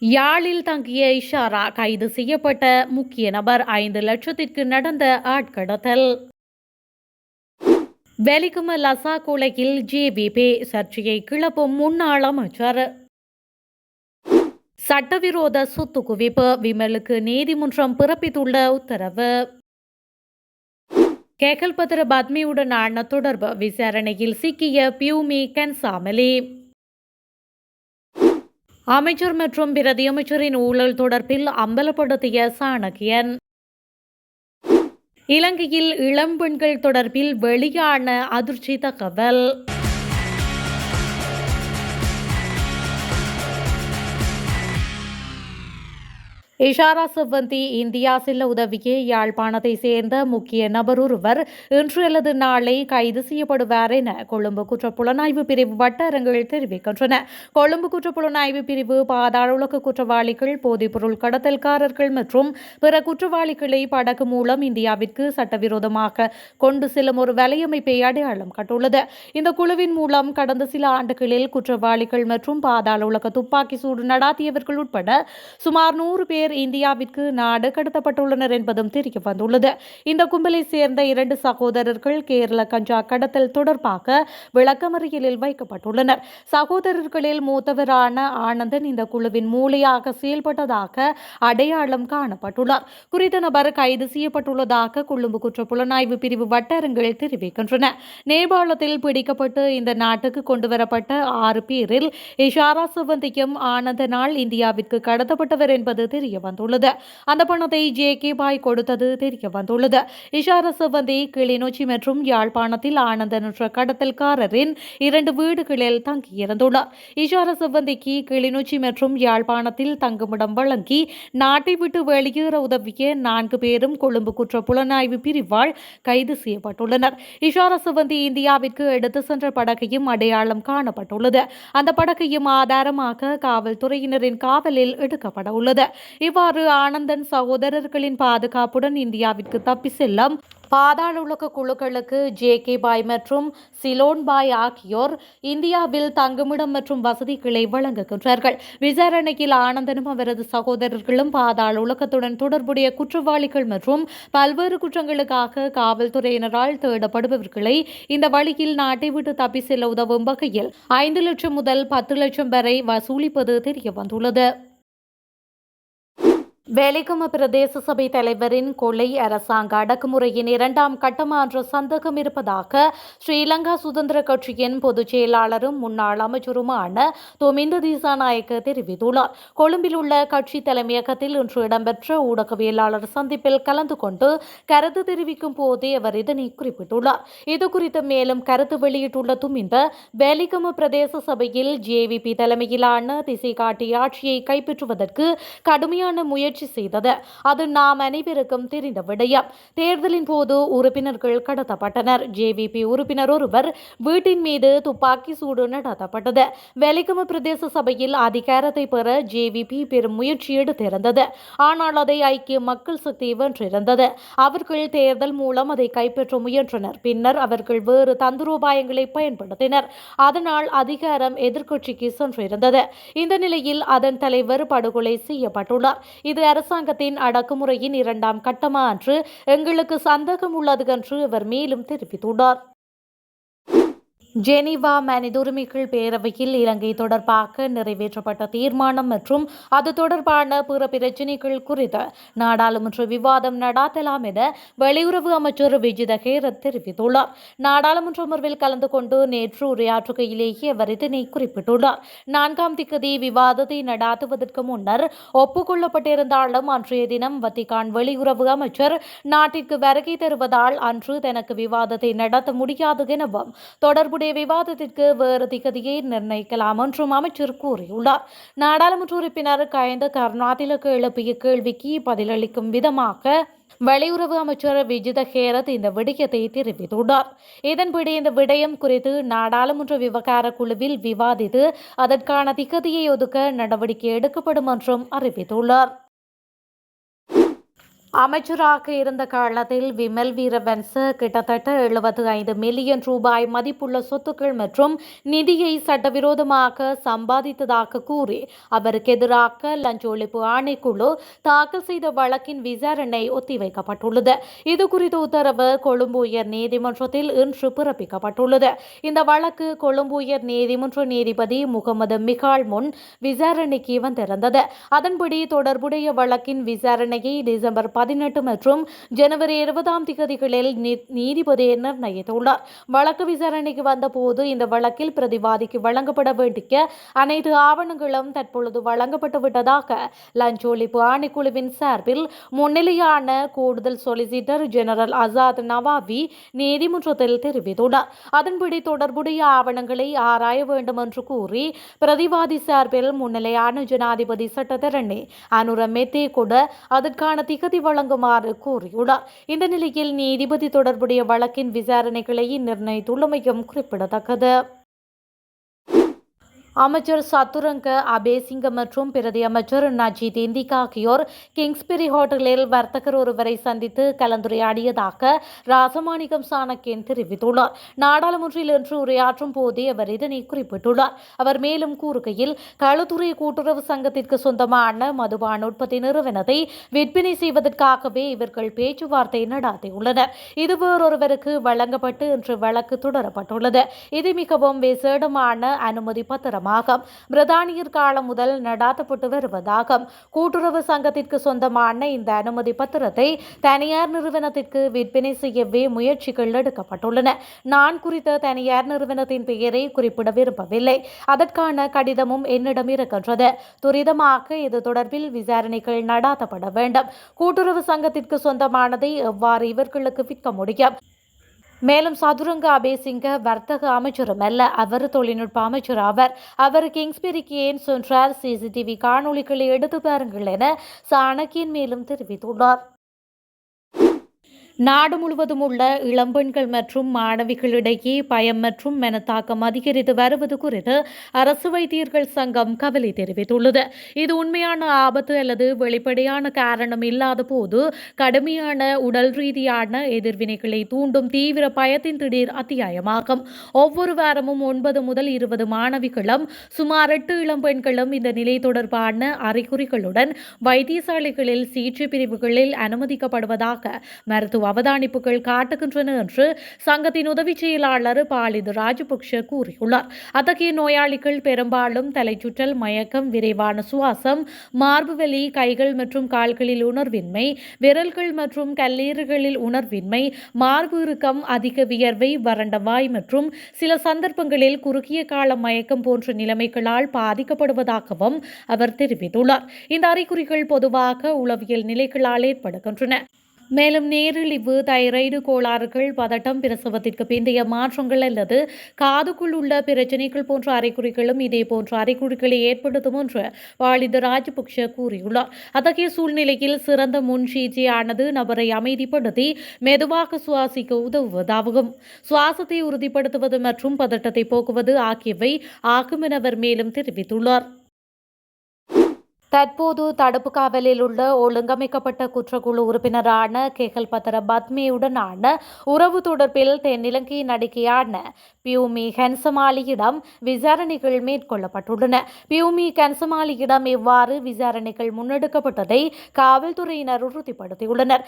யாழில் தங்கிய இஷாரா கைது செய்யப்பட்ட முக்கிய நபர் 5 லட்சத்திற்கு நடந்த ஆட்கடத்தல். வெலிகும லசா கொலையில் ஜேவிபி சர்ச்சையை கிளப்பும் முன்னாள் அமைச்சர். சட்டவிரோத சொத்து குவிப்பு விமலுக்கு நீதிமன்றம் பிறப்பித்துள்ள உத்தரவு. கேகல்பத்திர பத்மியுடனான தொடர்பு விசாரணையில் சிக்கிய பியூமி கன்சாமலி. அமைச்சர் மற்றும் பிரதி அமைச்சரின் ஊழல் தொடர்பில் அம்பலப்படுத்திய சாணக்கியன். இலங்கையில் இளம் பெண்கள் தொடர்பில் வெளியான அதிர்ச்சி தகவல். இஷாரா செவ்வந்தி இந்தியா செல்ல உதவிய யாழ்ப்பாணத்தை சேர்ந்த முக்கிய நபர் ஒருவர் இன்று அல்லது நாளை கைது செய்யப்படுவார் என கொழும்பு குற்றப்புலனாய்வு பிரிவு வட்டாரங்கள் தெரிவிக்கின்றன. கொழும்பு குற்றப்புலனாய்வு பிரிவு பாதாள உலக குற்றவாளிகள், போதைப்பொருள் கடத்தல்காரர்கள் மற்றும் பிற குற்றவாளிகளை படகு மூலம் இந்தியாவிற்கு சட்டவிரோதமாக கொண்டு செல்லும் ஒரு வலையமைப்பை அடையாளம் கண்டுள்ளது. இந்த குழுவின் மூலம் கடந்த சில ஆண்டுகளில் குற்றவாளிகள் மற்றும் பாதாள உலக துப்பாக்கி சூடு நடாத்தியவர்கள் உட்பட சுமார் 100 பேர் இந்தியாவிற்கு நாடு கடத்தப்பட்டுள்ளனர் என்பதும் தெரிய வந்துள்ளது. இந்த கும்பலை சேர்ந்த 2 சகோதரர்கள் கேரள கஞ்சா கடத்தல் தொடர்பாக விளக்கமறியலில் வைக்கப்பட்டுள்ளனர். சகோதரர்களில் மூத்தவரான ஆனந்தன் இந்த குழுவின் மூளையாக செயல்பட்டதாக அடையாளம் காணப்பட்டுள்ளார். குறித்த நபர் கைது செய்யப்பட்டுள்ளதாக கொழும்பு குற்ற புலனாய்வு பிரிவு வட்டாரங்கள் தெரிவிக்கின்றன. நேபாளத்தில் பிடிக்கப்பட்டு இந்த நாட்டுக்கு கொண்டுவரப்பட்ட 6 பேரில் இஷாரா செவ்வந்தியும் ஆனந்தனால் இந்தியாவிற்கு கடத்தப்பட்டவர் என்பது தெரிய வந்துள்ளது. அந்த பணத்தை ஜே.கே. பாய் கொடுத்தது தெரிய வந்துள்ளது. இஷாரா செவ்வந்தி கிளிநொச்சி மற்றும் யாழ்ப்பாணத்தில் ஆனந்தன் என்ற கடத்தல்காரரின் 2 வீடுகளில் தங்கியிருந்துள்ளார். இஷாரா செவ்வந்திக்கு கிளிநொச்சி மற்றும் யாழ்ப்பாணத்தில் தங்குமிடம் வழங்கி நாட்டை விட்டு வெளியேற உதவிய 4 பேரும் கொழும்பு குற்ற புலனாய்வு பிரிவால் கைது செய்யப்பட்டுள்ளனர். இஷாரா செவ்வந்தி இந்தியாவிற்கு எடுத்து சென்ற படகையும் அடையாளம் காணப்பட்டுள்ளது. அந்த படகையும் ஆதாரமாக காவல்துறையினரின் காவலில் எடுக்கப்பட உள்ளது. இவ்வாறு ஆனந்தன் சகோதரர்களின் பாதுகாப்புடன் இந்தியாவிற்கு தப்பி செல்லும் பாதாள உலக குழுக்களுக்கு ஜே.கே. பாய் மற்றும் சிலோன் பாய் ஆகியோர் இந்தியாவில் தங்குமிடம் மற்றும் வசதிகளை வழங்குகின்றார்கள். விசாரணையில் ஆனந்தனும் அவரது சகோதரர்களும் பாதாள உலகத்துடன் தொடர்புடைய குற்றவாளிகள் மற்றும் பல்வேறு குற்றங்களுக்காக காவல்துறையினரால் தேடப்படுபவர்களை இந்த வழியில் நாட்டை விட்டு தப்பி செல்ல உதவும் வகையில் 5 லட்சம் முதல் 10 லட்சம் வரை வசூலிப்பது தெரிய வந்துள்ளது. வெலிகம பிரதேச சபை தலைவரின் கொலை அரசாங்க அடக்குமுறையின் 2ஆம் கட்டமா என்ற சந்தேகம் இருப்பதாக ஸ்ரீலங்கா சுதந்திர கட்சியின் பொதுச் செயலாளரும் முன்னாள் அமைச்சருமான துமிந்த திசாநாயக்க தெரிவித்துள்ளார். கொழும்பில் உள்ள கட்சி தலைமையகத்தில் இன்று இடம்பெற்ற ஊடகவியலாளர் சந்திப்பில் கலந்து கொண்டு கருத்து தெரிவிக்கும் போதே அவர் இதனை குறிப்பிட்டுள்ளார். இதுகுறித்து மேலும் கருத்து வெளியிட்டுள்ள துமிந்த, வெலிகம பிரதேச சபையில் ஜேவிபி தலைமையிலான திசை காட்டி ஆட்சியை கைப்பற்றுவதற்கு கடுமையான முயற்சி செய்தது. அது நாம் அனைவருக்கும் தெரிந்த விடயம். தேர்தலின் போது உறுப்பினர்கள் கடத்தப்பட்டனர். ஜேவிபி உறுப்பினர் ஒருவர் வீட்டின் மீது துப்பாக்கி சூடு நடத்தப்பட்டது. வெலிகம பிரதேச சபையில் அதிகாரத்தை பெற ஜேவிபி பெரும் முயற்சி எடுத்திருந்தது. ஆனால் அதை ஐக்கிய மக்கள் சக்தி வென்றிருந்தது. அவர்கள் தேர்தல் மூலம் அதை கைப்பற்ற முயன்றனர். பின்னர் அவர்கள் வேறு தந்திரோபாயங்களை பயன்படுத்தினர். அதனால் அதிகாரம் எதிர்க்கட்சிக்கு சென்றிருந்தது. இந்த நிலையில் அதன் தலைவர் படுகொலை செய்யப்பட்டுள்ளார். இது அரசாங்கத்தின் அடக்குமுறையின் 2ஆம் கட்டமா என்று எங்களுக்கு சந்தேகம் உள்ளது என்று அவர் மேலும் தெரிவித்துள்ளார். ஜெனீவா மனித உரிமைகள் பேரவையில் இலங்கை தொடர்பாக நிறைவேற்றப்பட்ட தீர்மானம் மற்றும் அது தொடர்பான பிற பிரச்சினைகள் குறித்து நாடாளுமன்ற விவாதம் நடாத்தலாம் என வெளியுறவு அமைச்சர் விஜித ஹேரத் தெரிவித்துள்ளார். நாடாளுமன்ற அமர்வில் கலந்து கொண்டு நேற்று உரையாற்றுகையிலேயே அவர் இதனை குறிப்பிட்டுள்ளார். 4ஆம் திகதி விவாதத்தை நடாத்துவதற்கு முன்னர் ஒப்புக்கொள்ளப்பட்டிருந்தாலும் அன்றைய தினம் வத்திகான் வெளியுறவு அமைச்சர் நாட்டிற்கு வருகை தருவதால் அன்று தனக்கு விவாதத்தை நடத்த முடியாது எனவும் தொடர்புடைய விவாதத்திற்கு வேறு திகதியை நிர்ணயிக்கலாம் என்றும் அமைச்சர் கூறியுள்ளார். நாடாளுமன்ற உறுப்பினர் கயந்த கருணாதிலக்கு எழுப்பிய கேள்விக்கு பதிலளிக்கும் விதமாக வெளியுறவு அமைச்சர் விஜித ஹேரத் இந்த விடயத்தை தெரிவித்துள்ளார். இதன்படி இந்த விடயம் குறித்து நாடாளுமன்ற விவகார குழுவில் விவாதித்து அதற்கான திகதியை ஒதுக்க நடவடிக்கை எடுக்கப்படும் என்றும் அறிவித்துள்ளார். அமைச்சராக இருந்த காலத்தில் விமல் வீரவன்ச கிட்டத்தட்ட 75 மில்லியன் ரூபாய் மதிப்புள்ள சொத்துக்கள் மற்றும் நிதியை சட்டவிரோதமாக சம்பாதித்ததாக கூறி அவருக்கு எதிராக லஞ்ச ஒழிப்பு ஆணைக்குழு தாக்கல் செய்த வழக்கின் விசாரணை ஒத்திவைக்கப்பட்டுள்ளது. இதுகுறித்த உத்தரவு கொழும்பு உயர் நீதிமன்றத்தில் இன்று பிறப்பிக்கப்பட்டுள்ளது. இந்த வழக்கு கொழும்பு உயர் நீதிமன்ற நீதிபதி முகமது மிகால் முன் விசாரணைக்கு வந்திருந்தது. அதன்படி தொடர்புடைய வழக்கின் விசாரணையை டிசம்பர் 18 மற்றும் ஜனவரி 20ஆம் தேதிகளில் நீதிபதி நிர்ணயித்துள்ளார். வழக்கு விசாரணைக்கு வந்தபோது இந்த வழக்கில் பிரதிவாதிக்கு வழங்கப்பட வேண்டிய அனைத்து ஆவணங்களும் தற்பொழுது வழங்கப்பட்டுவிட்டதாக லஞ்ச ஒழிப்பு ஆணைக்குழுவின் சார்பில் முன்னிலையான கூடுதல் சொலிசிட்டர் ஜெனரல் அசாத் நவாவி நீதிமன்றத்தில் தெரிவித்துள்ளார். அதன்படி தொடர்புடைய ஆவணங்களை ஆராய வேண்டும் என்று கூறி பிரதிவாதி சார்பில் முன்னிலையான ஜனாதிபதி சட்டத்தரணி அனுர மெத்தே கூட அதற்கான திகதி வழங்குமாறு கூறியுள்ளார். இந்த நிலையில் நீதிபதி தொடர்புடைய வழக்கின் விசாரணைகளை நிர்ணயித்துள்ளமையும் குறிப்பிடத்தக்கது. அமைச்சர் சத்துரங்க அபேசிங்க மற்றும் பிரதி அமைச்சர் நஜீத் இந்திக் ஆகியோர் கிங்ஸ்பெரி ஹோட்டலில் வர்த்தகர் ஒருவரை சந்தித்து கலந்துரையாடியதாக ராசமாணிக்கம் சாணக்கியன் தெரிவித்துள்ளார். நாடாளுமன்றில் இன்று உரையாற்றும் போதே அவர் இதனை குறிப்பிட்டுள்ளார். அவர் மேலும் கூறுகையில், களுத்துறை கூட்டுறவு சங்கத்திற்கு சொந்தமான மதுபான உற்பத்தி நிறுவனத்தை விற்பனை செய்வதற்காகவே இவர்கள் பேச்சுவார்த்தை நடத்தியுள்ளனர். இது வேறொருவருக்கு வழங்கப்பட்டு இன்று வழக்கு தொடரப்பட்டுள்ளது. இது மிகவும் விசேடமான அனுமதி பத்திரம் பிரித்தானியர் காலம் முதல் நடாத்தப்பட்டு வருவதாகும். கூட்டுறவு சங்கத்திற்கு சொந்தமான இந்த அனுமதி பத்திரத்தை தனியார் நிறுவனத்திற்கு விற்பனை செய்யவே முயற்சிகள் எடுக்கப்பட்டுள்ளன. நான் குறித்த தனியார் நிறுவனத்தின் பெயரை குறிப்பிட விரும்பவில்லை. அதற்கான கடிதமும் என்னிடம் இருக்கின்றது. துரிதமாக இது தொடர்பில் விசாரணைகள் நடாத்தப்பட வேண்டும். கூட்டுறவு சங்கத்திற்கு சொந்தமானதை எவ்வாறு இவர்களுக்கு விற்க முடியும்? மேலும் சதுரங்க அபேசிங்க வர்த்தக அமைச்சரும் அல்ல, அவர் தொழில்நுட்ப அமைச்சர் ஆவர். அவர் கிங்ஸ்பெரிக்கு ஏன் சென்றார்? சிசிடிவி காணொலிகளை எடுத்து பாருங்கள் என சாணக்கியன் மேலும் தெரிவித்துள்ளார். நாடு முழுவதும் உள்ள இளம்பெண்கள் மற்றும் மாணவிகளிடையே பயம் மற்றும் மனத்தாக்கம் அதிகரித்து வருவது குறித்து அரசு வைத்தியர்கள் சங்கம் கவலை தெரிவித்துள்ளது. இது உண்மையான ஆபத்து அல்லது வெளிப்படையான காரணம் இல்லாத போது கடுமையான உடல் ரீதியான எதிர்வினைகளை தூண்டும் தீவிர பயத்தின் திடீர் அத்தியாயமாகும். ஒவ்வொரு வாரமும் 9 முதல் 20 மாணவிகளும் சுமார் 8 இளம்பெண்களும் இந்த நிலை தொடர்பான அறிகுறிகளுடன் வைத்தியசாலைகளில் சிகிச்சை பிரிவுகளில் அனுமதிக்கப்படுவதாக மருத்துவ அவதானிப்புகள் காட்டுகின்றன என்று சங்கத்தின் உதவி செயலாளர் பாலித் ராஜபக்ஷ கூறியுள்ளார். அத்தகைய நோயாளிகள் பெரும்பாலும் தலைச்சுற்றல், மயக்கம், விரைவான சுவாசம், மார்பு வலி, கைகள் மற்றும் கால்களில் உணர்வின்மை, விரல்கள் மற்றும் கல்லீரல்களில் உணர்வின்மை, மார்பு இறுக்கம், அதிக வியர்வை, வறண்ட வாய் மற்றும் சில சந்தர்ப்பங்களில் குறுகிய கால மயக்கம் போன்ற நிலைமைகளால் பாதிக்கப்படுவதாகவும் அவர் தெரிவித்துள்ளார். இந்த அறிகுறிகள் பொதுவாக உளவியல் நிலைகளால் ஏற்படுகின்றன. மேலும் நீரிழிவு, தைராய்டு கோளாறுகள், பதட்டம், பிரசவத்திற்கு பிந்தைய மாற்றங்கள் அல்லது காதுக்குள் உள்ள பிரச்சினைகள் போன்ற அறிகுறிகளும் இதே போன்ற அறிகுறிகளை ஏற்படுத்தும் என்று பாலித் ராஜபக்ஷ கூறியுள்ளார். அத்தகைய சூழ்நிலையில் சிறந்த முன் சிகிச்சையானது நபரை அமைதிப்படுத்தி மெதுவாக சுவாசிக்க உதவுவதாகும். சுவாசத்தை உறுதிப்படுத்துவது மற்றும் பதட்டத்தை போக்குவது ஆகியவை ஆகும் என அவர் மேலும் தெரிவித்துள்ளார். தற்போது தடுப்பு காவலில் உள்ள ஒழுங்கமைக்கப்பட்ட குற்றக்குழு உறுப்பினரான கெகல்பத்ர பத்மேயுடனான உறவு தொடர்பில் தென்னிலங்கை நடிகையான பியூமி கன்சமாலியிடம் விசாரணைகள் மேற்கொள்ளப்பட்டுள்ளன. பியூமி கன்சமாலியிடம் இவ்வாறு விசாரணைகள் முன்னெடுக்கப்பட்டதை காவல்துறையினர் உறுதிப்படுத்தியுள்ளனர்.